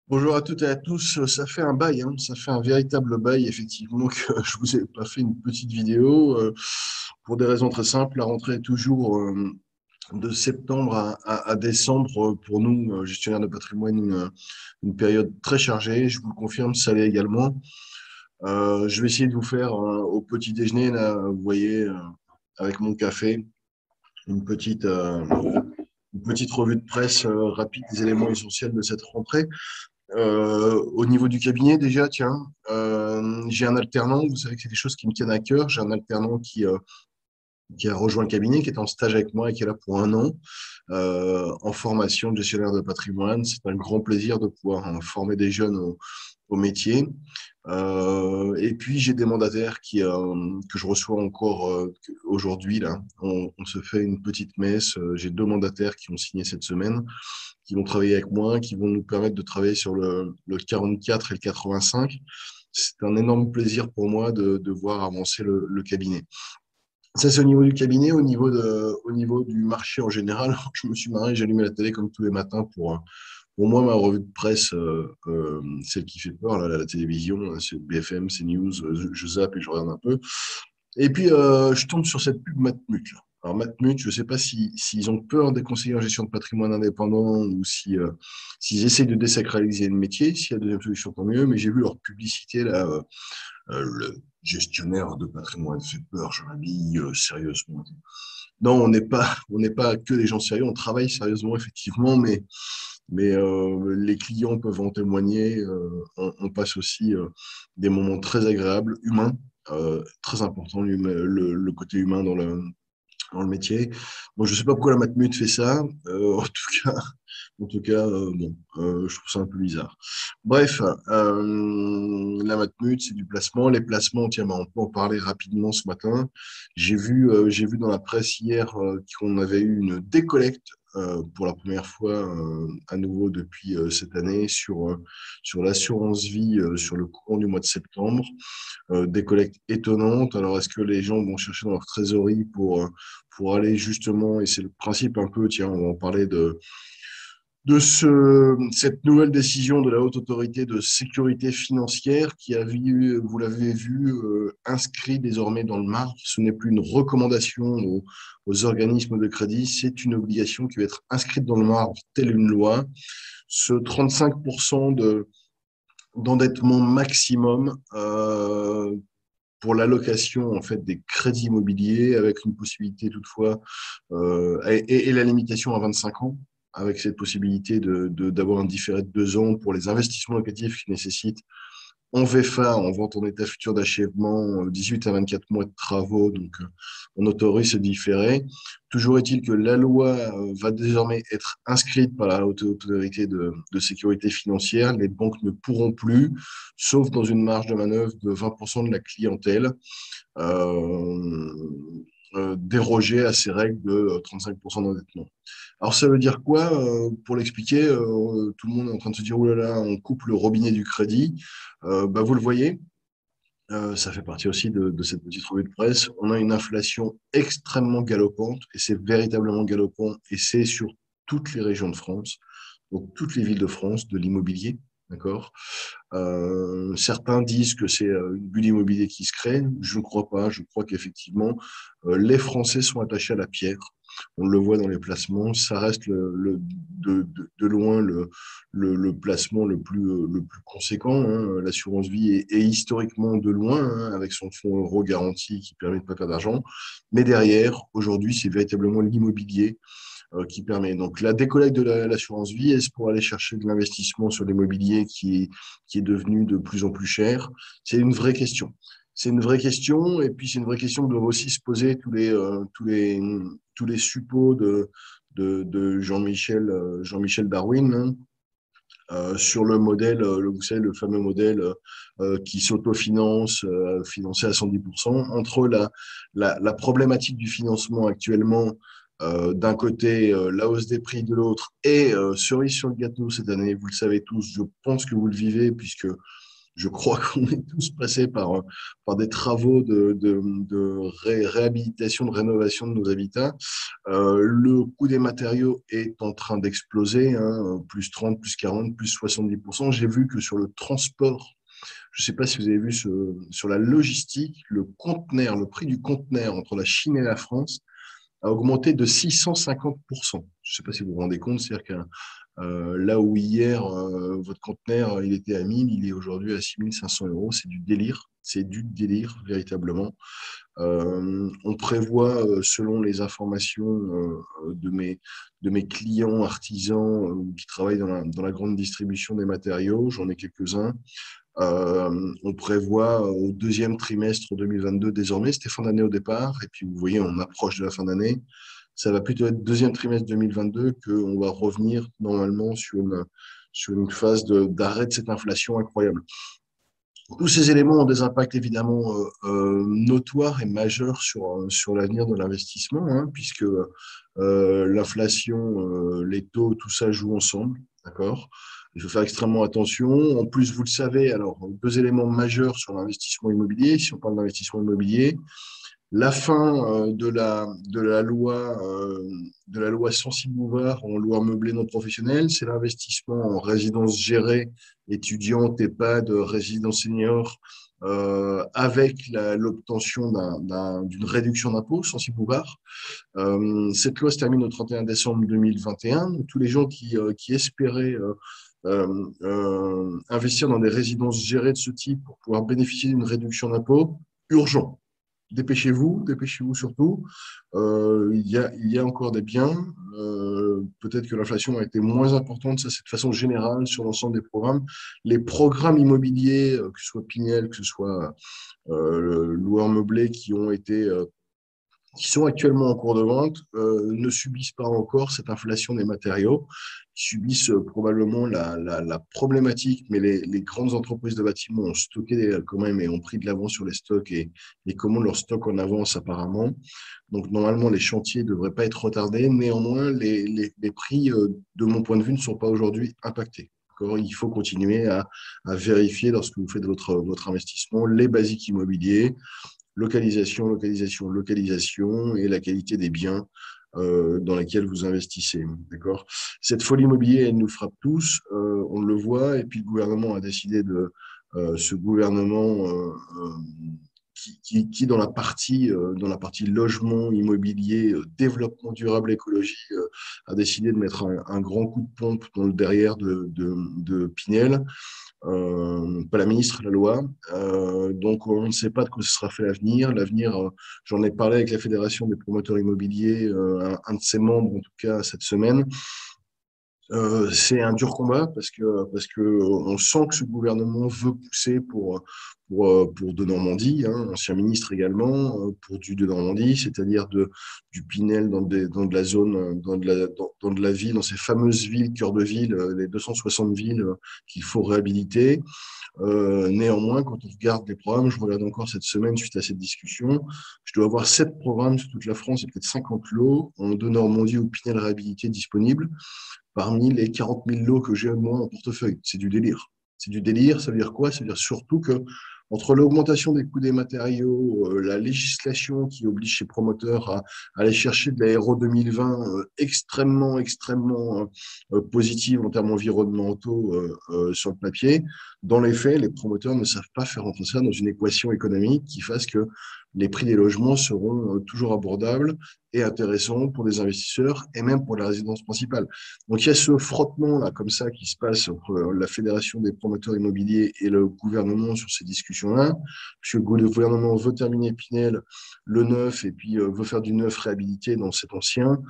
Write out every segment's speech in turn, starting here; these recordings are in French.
Bonjour à toutes et à tous. Ça fait un bail, hein. Ça fait un véritable bail, effectivement, que je vous ai pas fait une petite vidéo. Pour des raisons très simples. La rentrée est toujours de septembre à décembre pour nous, gestionnaires de patrimoine, une période très chargée. Je vous le confirme, ça l'est également. Je vais essayer de vous faire au petit déjeuner, là, vous voyez, avec mon café, une petite, euh, une petite revue de presse rapide des éléments essentiels de cette rentrée. Au niveau du cabinet, déjà, tiens, j'ai un alternant. Vous savez que c'est des choses qui me tiennent à cœur. J'ai un alternant qui a rejoint le cabinet, qui est en stage avec moi et qui est là pour un an en formation de gestionnaire de patrimoine. C'est un grand plaisir de pouvoir former des jeunes au métier. Et puis, j'ai des mandataires que je reçois encore aujourd'hui. Là. On se fait une petite messe. J'ai deux mandataires qui ont signé cette semaine, qui vont travailler avec moi, qui vont nous permettre de travailler sur le 44 et le 85. C'est un énorme plaisir pour moi de voir avancer le cabinet. Ça, c'est au niveau du cabinet. Au niveau du marché en général, je me suis marré, j'ai allumé la télé comme tous les matins pour moi, ma revue de presse, celle qui fait peur, là, la télévision, c'est BFM, c'est News, je zappe et je regarde un peu. Et puis, je tombe sur cette pub Matmut, là. Alors, Matmut, je ne sais pas s'ils ont peur des conseillers en gestion de patrimoine indépendant ou s'ils essayent de désacraliser le métier. S'il y a deuxième solution, tant mieux. Mais j'ai vu leur publicité, là, le gestionnaire de patrimoine fait peur, je m'habille sérieusement. Non, on n'est pas que des gens sérieux, on travaille sérieusement, effectivement, mais les clients peuvent en témoigner. On passe aussi des moments très agréables, humains, très important, le côté humain dans le métier. Bon, je ne sais pas pourquoi la Matmut fait ça. Bon, je trouve ça un peu bizarre. Bref, la Matmut, c'est du placement. Les placements, tiens, bah, on peut en parler rapidement ce matin. J'ai vu dans la presse hier qu'on avait eu une décollecte pour la première fois à nouveau depuis cette année sur l'assurance vie sur le courant du mois de septembre. Des collectes étonnantes. Alors, est-ce que les gens vont chercher dans leur trésorerie pour aller justement, et c'est le principe un peu, tiens, on va en parler cette nouvelle décision de la Haute Autorité de sécurité financière qui a vu, vous l'avez vu, inscrit désormais dans le marbre. Ce n'est plus une recommandation aux organismes de crédit, c'est une obligation qui va être inscrite dans le marbre, telle une loi. Ce 35% d'endettement maximum pour l'allocation en fait des crédits immobiliers avec une possibilité toutefois et la limitation à 25 ans avec cette possibilité d'avoir un différé de 2 ans pour les investissements locatifs qui nécessitent en VFA, en vente en état futur d'achèvement, 18 à 24 mois de travaux, donc on autorise ce différé. Toujours est-il que la loi va désormais être inscrite par la Haute Autorité de sécurité financière. Les banques ne pourront plus, sauf dans une marge de manœuvre de 20% de la clientèle, euh, déroger à ces règles de 35% d'endettement. Alors ça veut dire quoi pour l'expliquer, tout le monde est en train de se dire, oh là là, on coupe le robinet du crédit. Bah, vous le voyez, ça fait partie aussi de cette petite revue de presse. On a une inflation extrêmement galopante, et c'est véritablement galopant, et c'est sur toutes les régions de France, donc toutes les villes de France, de l'immobilier. D'accord. Certains disent que c'est une bulle immobilière qui se crée. Je ne crois pas. Je crois qu'effectivement, les Français sont attachés à la pierre. On le voit dans les placements. Ça reste de loin le placement le plus conséquent, hein. L'assurance vie est historiquement de loin, hein, avec son fonds euro garanti qui permet de ne pas perdre d'argent. Mais derrière, aujourd'hui, c'est véritablement l'immobilier qui permet. Donc, la décollecte de l'assurance vie, est-ce pour aller chercher de l'investissement sur l'immobilier qui est devenu de plus en plus cher? C'est une vraie question. C'est une vraie question, et puis c'est une vraie question que doivent aussi se poser tous les suppôts de Jean-Michel Darwin, hein, sur le modèle, vous savez, le fameux modèle qui s'autofinance, financé à 110%, entre la problématique du financement actuellement, d'un côté, la hausse des prix de l'autre, et cerise sur le gâteau cette année, vous le savez tous, je pense que vous le vivez, puisque Je crois qu'on est tous passés par des travaux de réhabilitation, de rénovation de nos habitats. Le coût des matériaux est en train d'exploser, hein, plus 30, plus 40, plus 70%. J'ai vu que sur le transport, je ne sais pas si vous avez vu sur la logistique, le prix du conteneur entre la Chine et la France a augmenté de 650%. Je ne sais pas si vous vous rendez compte, c'est-à-dire que là où hier, votre conteneur, il était à 1000, il est aujourd'hui à 6500 euros. C'est du délire. C'est du délire, véritablement. On prévoit, selon les informations de mes clients artisans qui travaillent dans la grande distribution des matériaux, j'en ai quelques-uns, on prévoit au deuxième trimestre 2022 désormais, c'était fin d'année au départ, et puis vous voyez, on approche de la fin d'année. Ça va plutôt être deuxième trimestre 2022 qu'on va revenir normalement sur une phase d'arrêt de cette inflation incroyable. Tous ces éléments ont des impacts évidemment notoires et majeurs sur l'avenir de l'investissement, hein, puisque l'inflation, les taux, tout ça joue ensemble, d'accord? Il faut faire extrêmement attention. En plus, vous le savez, alors deux éléments majeurs sur l'investissement immobilier. Si on parle d'investissement immobilier, la fin de la loi Censi-Bouvard en loi meublée non professionnelle, c'est l'investissement en résidence gérée, étudiante, EHPAD, résidence senior, avec l'obtention d'une réduction d'impôt, Censi-Bouvard. Cette loi se termine au 31 décembre 2021. Donc, tous les gens qui espéraient investir dans des résidences gérées de ce type pour pouvoir bénéficier d'une réduction d'impôt, urgent. Dépêchez-vous surtout. Il y a encore des biens. Peut-être que l'inflation a été moins importante, ça c'est de façon générale sur l'ensemble des programmes. Les programmes immobiliers, que ce soit Pinel, que ce soit le loueur meublé, qui sont actuellement en cours de vente, ne subissent pas encore cette inflation des matériaux. Ils subissent probablement la problématique, mais les grandes entreprises de bâtiment ont stocké quand même et ont pris de l'avance sur les stocks et commandent leurs stocks en avance apparemment. Donc normalement, les chantiers ne devraient pas être retardés. Néanmoins, les prix, de mon point de vue, ne sont pas aujourd'hui impactés. Il faut continuer à vérifier lorsque vous faites votre investissement les basiques immobiliers, localisation, localisation, localisation et la qualité des biens dans lesquels vous investissez. D'accord? Cette folie immobilière, elle nous frappe tous, on le voit, et puis le gouvernement a décidé ce gouvernement qui dans la partie logement, immobilier, développement durable, écologie, a décidé de mettre un grand coup de pompe dans le derrière de Pinel. Pas la ministre, la loi. Donc, on ne sait pas de quoi ce sera fait l'avenir. L'avenir, j'en ai parlé avec la Fédération des promoteurs immobiliers, un de ses membres, en tout cas, cette semaine. C'est un dur combat parce que on sent que ce gouvernement veut pousser pour de Normandie, hein, ancien ministre également, pour du de Normandie, c'est-à-dire du Pinel dans de la zone, dans de la ville, dans ces fameuses villes, cœur de ville, les 260 villes qu'il faut réhabiliter. Néanmoins, quand on regarde les programmes, je regarde encore cette semaine suite à cette discussion, je dois avoir 7 programmes sur toute la France et peut-être 50 lots en de Normandie ou Pinel réhabilité disponibles parmi les 40 000 lots que j'ai moi en portefeuille. C'est du délire. C'est du délire, ça veut dire quoi? Ça veut dire surtout que entre l'augmentation des coûts des matériaux, la législation qui oblige ces promoteurs à aller chercher de l'aéro 2020 extrêmement, extrêmement positive en termes environnementaux sur le papier, dans les faits, les promoteurs ne savent pas faire rentrer ça dans une équation économique qui fasse que les prix des logements seront toujours abordables et intéressants pour les investisseurs et même pour la résidence principale. Donc il y a ce frottement-là comme ça qui se passe entre la Fédération des promoteurs immobiliers et le gouvernement sur ces discussions-là, puisque le gouvernement veut terminer Pinel le neuf et puis veut faire du neuf réhabilité dans cet ancien.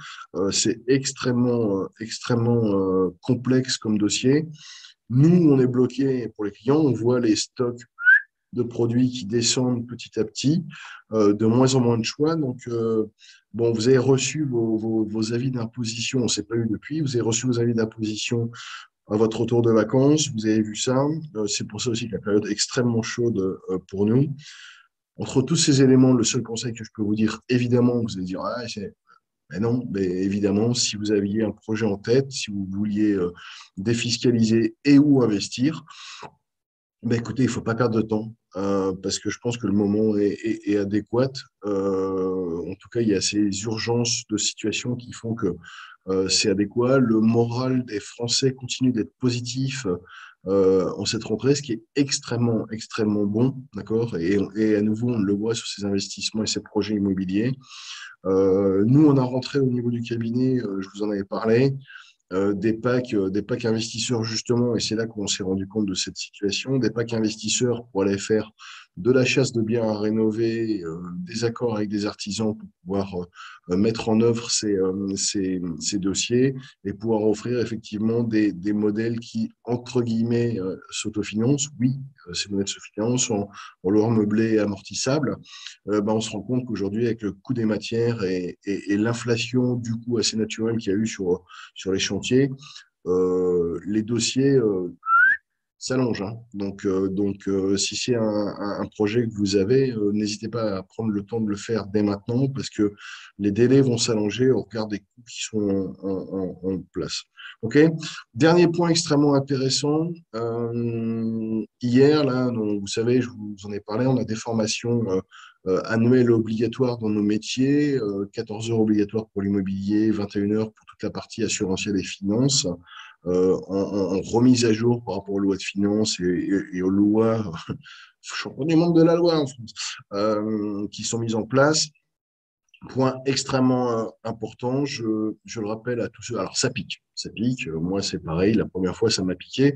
C'est extrêmement, extrêmement complexe comme dossier. Nous, on est bloqué pour les clients, on voit les stocks de produits qui descendent petit à petit, de moins en moins de choix. Donc, bon, vous avez reçu vos avis d'imposition, on ne s'est pas eu depuis, vous avez reçu vos avis d'imposition à votre retour de vacances, vous avez vu ça. C'est pour ça aussi que la période est extrêmement chaude pour nous. Entre tous ces éléments, le seul conseil que je peux vous dire, évidemment, vous allez dire, ah, mais non, mais évidemment, si vous aviez un projet en tête, si vous vouliez défiscaliser et ou investir, Ben écoutez, il ne faut pas perdre de temps parce que je pense que le moment est adéquat. En tout cas, il y a ces urgences de situation qui font que c'est adéquat. Le moral des Français continue d'être positif en cette rentrée, ce qui est extrêmement, extrêmement bon, d'accord? Et à nouveau, on le voit sur ces investissements et ces projets immobiliers. Nous, on a rentré au niveau du cabinet, je vous en avais parlé, des packs investisseurs justement, et c'est là qu'on s'est rendu compte de cette situation, des packs investisseurs pour aller faire de la chasse de biens à rénover, des accords avec des artisans pour pouvoir mettre en œuvre ces dossiers et pouvoir offrir effectivement des modèles qui, entre guillemets, s'autofinancent. Oui, ces modèles se financent en leur meublé amortissable. Ben, on se rend compte qu'aujourd'hui, avec le coût des matières et l'inflation du coût assez naturel qu'il y a eu sur les chantiers, les dossiers s'allongent, hein. Si c'est un projet que vous avez, n'hésitez pas à prendre le temps de le faire dès maintenant parce que les délais vont s'allonger au regard des coûts qui sont en place. OK. Dernier point extrêmement intéressant. Hier, là, vous savez, je vous en ai parlé, on a des formations annuelles obligatoires dans nos métiers, 14 heures obligatoires pour l'immobilier, 21 heures pour toute la partie assurantielle et finances en remise à jour par rapport aux lois de finances et aux lois, je suis pas du monde de la loi en France, qui sont mises en place. Point extrêmement important, je le rappelle à tous ceux, alors ça pique, moi c'est pareil, la première fois ça m'a piqué,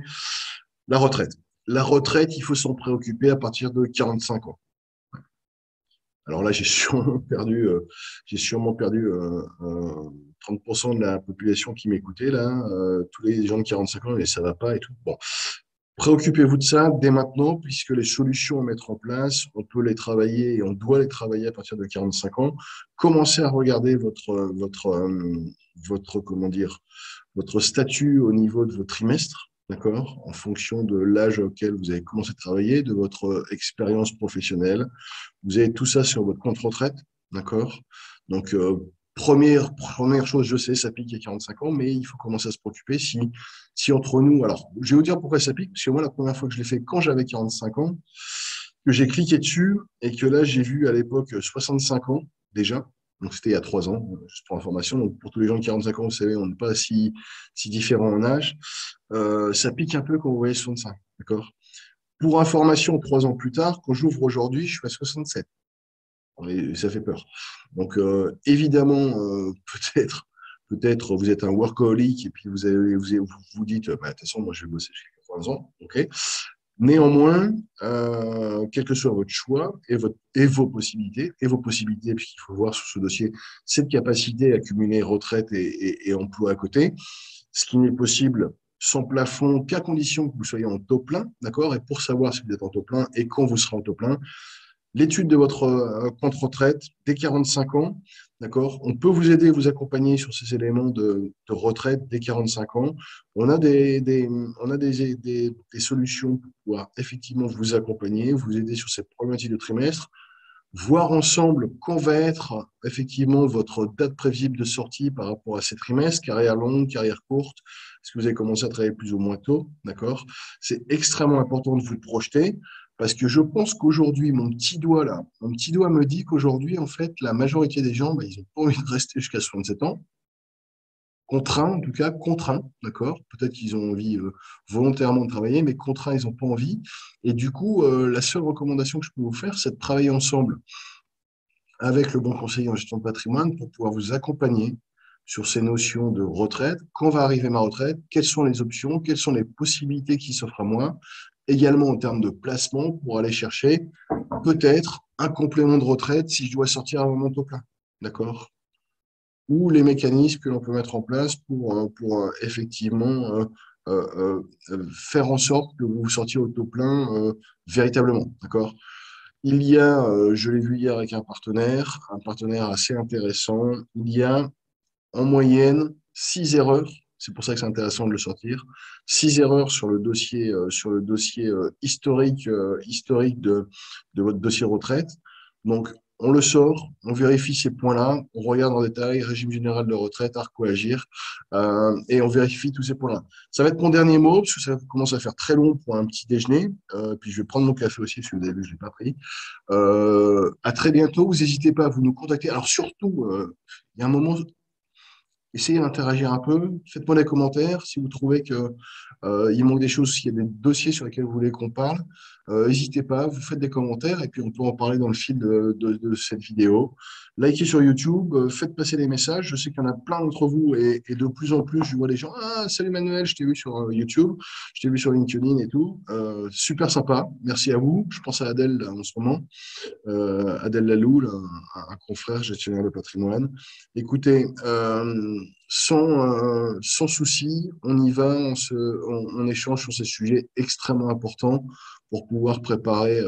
la retraite. La retraite, il faut s'en préoccuper à partir de 45 ans. Alors là, j'ai sûrement perdu 30% de la population qui m'écoutait là. Tous les gens de 45 ans, et ça va pas et tout. Bon, préoccupez-vous de ça dès maintenant, puisque les solutions à mettre en place, on peut les travailler et on doit les travailler à partir de 45 ans. Commencez à regarder comment dire, votre statut au niveau de vos trimestres, d'accord, en fonction de l'âge auquel vous avez commencé à travailler, de votre expérience professionnelle. Vous avez tout ça sur votre compte retraite, d'accord? Donc, première chose, je sais, ça pique à 45 ans, mais il faut commencer à se préoccuper si entre nous, alors, je vais vous dire pourquoi ça pique, parce que moi, la première fois que je l'ai fait quand j'avais 45 ans, que j'ai cliqué dessus et que là, j'ai vu à l'époque 65 ans déjà. Donc, c'était il y a 3 ans, juste pour information. Donc, pour tous les gens de 45 ans, vous savez, on n'est pas si différents en âge. Ça pique un peu quand vous voyez 65, d'accord? Pour information, 3 ans plus tard, quand j'ouvre aujourd'hui, je suis à 67. Et ça fait peur. Donc, évidemment, peut-être vous êtes un workaholic et puis vous dites, bah, de toute façon, moi, je vais bosser jusqu'à 80 ans. OK. Néanmoins, quel que soit votre choix et vos possibilités, puisqu'il faut voir sur ce dossier cette capacité à cumuler retraite et emploi à côté, ce qui n'est possible sans plafond qu'à condition que vous soyez en taux plein, d'accord? Et pour savoir si vous êtes en taux plein et quand vous serez en taux plein, l'étude de votre compte retraite dès 45 ans, d'accord? On peut vous aider, vous accompagner sur ces éléments de retraite dès 45 ans. On a des solutions pour pouvoir effectivement vous accompagner, vous aider sur cette problématique de trimestre, voir ensemble quand va être effectivement votre date prévisible de sortie par rapport à ces trimestres, carrière longue, carrière courte. Est-ce que vous avez commencé à travailler plus ou moins tôt? D'accord? C'est extrêmement important de vous projeter parce que je pense qu'aujourd'hui, mon petit doigt me dit qu'aujourd'hui, en fait, la majorité des gens, bah, ils n'ont pas envie de rester jusqu'à 67 ans. Contraints, en tout cas, contraints, d'accord? Peut-être qu'ils ont envie volontairement de travailler, mais contraints, ils n'ont pas envie. Et du coup, la seule recommandation que je peux vous faire, c'est de travailler ensemble avec le bon conseiller en gestion de patrimoine pour pouvoir vous accompagner sur ces notions de retraite. Quand va arriver ma retraite? Quelles sont les options? Quelles sont les possibilités qui s'offrent à moi? Également en termes de placement pour aller chercher peut-être un complément de retraite si je dois sortir à mon taux plein. D'accord? Ou les mécanismes que l'on peut mettre en place pour effectivement faire en sorte que vous sortiez au taux plein véritablement. D'accord? Il y a, je l'ai vu hier avec un partenaire assez intéressant, il y a en moyenne 6 erreurs, c'est pour ça que c'est intéressant de le sortir, 6 erreurs sur le dossier historique de votre dossier retraite. Donc, On le sort, on vérifie ces points-là, on regarde en détail, régime général de retraite, ARCO-Agir, et on vérifie tous ces points-là. Ça va être mon dernier mot, parce que ça commence à faire très long pour un petit déjeuner. Puis je vais prendre mon café aussi, parce que vous avez vu, je ne l'ai pas pris. À très bientôt, vous n'hésitez pas à vous nous contacter. Alors surtout, il y a un moment, essayez d'interagir un peu. Faites-moi des commentaires si vous trouvez que il manque des choses, s'il y a des dossiers sur lesquels vous voulez qu'on parle. N'hésitez pas, vous faites des commentaires et puis on peut en parler dans le fil de cette vidéo. Likez sur YouTube, faites passer des messages. Je sais qu'il y en a plein d'entre vous et de plus en plus, je vois des gens. Ah, salut Manuel, je t'ai vu sur YouTube, je t'ai vu sur LinkedIn et tout. Super sympa. Merci à vous. Je pense à Adèle là, en ce moment. Adèle Lalou, là, un confrère gestionnaire de patrimoine. Écoutez, sans souci, on y va, on échange sur ces sujets extrêmement importants pour pouvoir préparer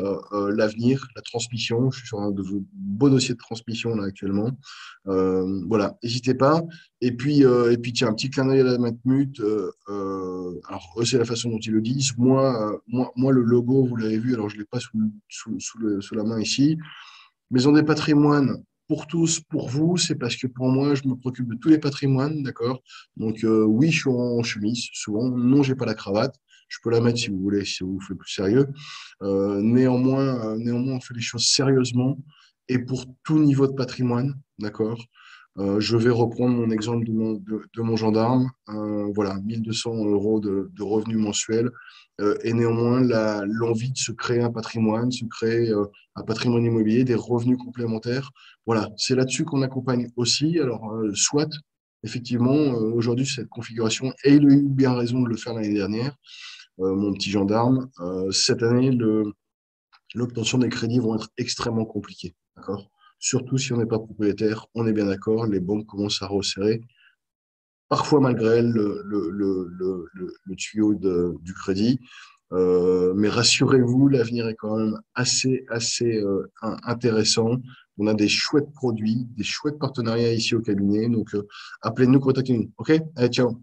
l'avenir, la transmission. Je suis sur un de vos beaux dossiers de transmission là actuellement. Voilà, n'hésitez pas. Et puis, tiens, un petit clin d'œil à la Matmut. Alors, eux, c'est la façon dont ils le disent. Moi, le logo, vous l'avez vu, alors je ne l'ai pas sous la main ici. Maison des patrimoines, pour tous, pour vous, c'est parce que pour moi, je me préoccupe de tous les patrimoines, d'accord? Donc, oui, je suis en chemise, souvent. Non, j'ai pas la cravate. Je peux la mettre si vous voulez, si ça vous fait plus sérieux. Néanmoins, on fait les choses sérieusement et pour tout niveau de patrimoine, d'accord? Je vais reprendre mon exemple de mon gendarme. Voilà, 1 200 € de revenus mensuels. Et néanmoins, l'envie de se créer un patrimoine, se créer un patrimoine immobilier, des revenus complémentaires. Voilà, c'est là-dessus qu'on accompagne aussi. Alors, soit, effectivement, aujourd'hui, cette configuration, et il a eu bien raison de le faire l'année dernière, mon petit gendarme, cette année, l'obtention des crédits vont être extrêmement compliquées. D'accord? Surtout si on n'est pas propriétaire, on est bien d'accord, les banques commencent à resserrer, parfois malgré elles, le tuyau du crédit. Mais rassurez-vous, l'avenir est quand même assez intéressant. On a des chouettes produits, des chouettes partenariats ici au cabinet. Donc, appelez-nous, contactez-nous. OK? Allez, ciao.